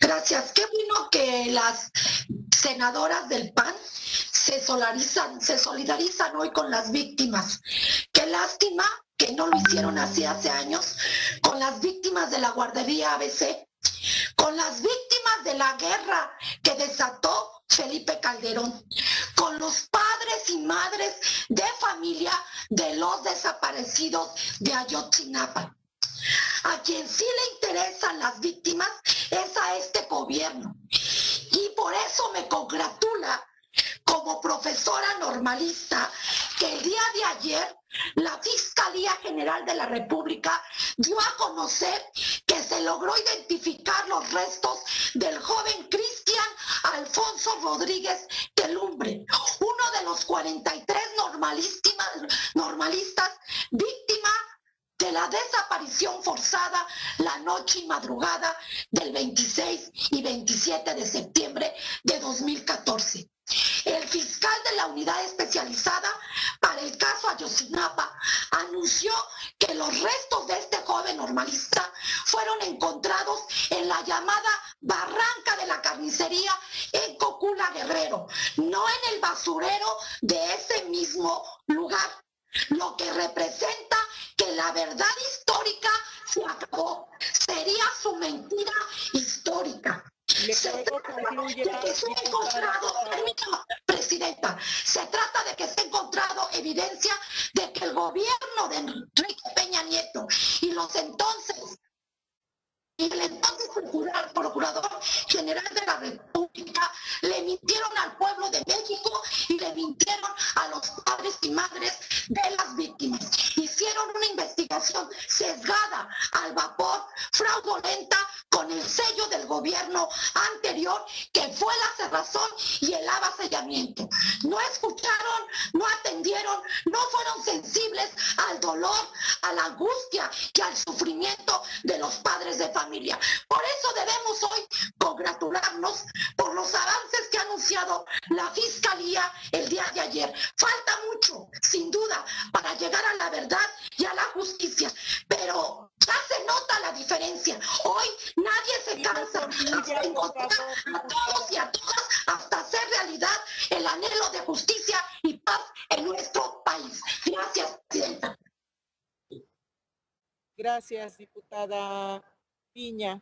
Gracias. Qué bueno que las senadoras del PAN se solidarizan hoy con las víctimas. Qué lástima que no lo hicieron así hace años con las víctimas de la guardería ABC, con las víctimas de la guerra que desató Felipe Calderón, con los padres y madres de familia de los desaparecidos de Ayotzinapa. A quien sí le interesan las víctimas es a este gobierno. Y por eso me congratula como profesora normalista que el día de ayer la Fiscalía General de la República dio a conocer que se logró identificar los restos del joven Cristian Alfonso Rodríguez Telumbre, uno de los 43 normalistas víctima de la desaparición forzada la noche y madrugada del 26 y 27 de septiembre de 2014. El fiscal de la unidad especializada para el caso Ayotzinapa anunció que los restos de este joven normalista fueron encontrados en la llamada Barranca de la Carnicería en Cocula, Guerrero, no en el basurero de ese mismo lugar, lo que representa que la verdad histórica se acabó. Sería su mentira histórica. Se trata de que se ha encontrado, Presidenta, se trata de que se ha encontrado evidencia de que el gobierno de Enrique Peña Nieto y el entonces Procurador General de la República le mintieron al pueblo de México y le mintieron a los padres y madres de las víctimas. Hicieron una investigación sesgada, al vapor, fraudulenta, con el sello del gobierno anterior, que fue la cerrazón y el avasallamiento. No escucharon, no atendieron, no fueron sensibles al dolor, a la angustia y al sufrimiento de los padres de familia. Por eso debemos hoy congratularnos por los avances que ha anunciado la Fiscalía el día de ayer. Falta mucho, sin duda, para llegar a la verdad y a la justicia, pero ya se nota la diferencia. Hoy nadie se cansa hasta encontrar a todos y a todas, hasta hacer realidad el anhelo de justicia y paz en nuestro país. Gracias, Presidenta. Gracias, diputada Piña.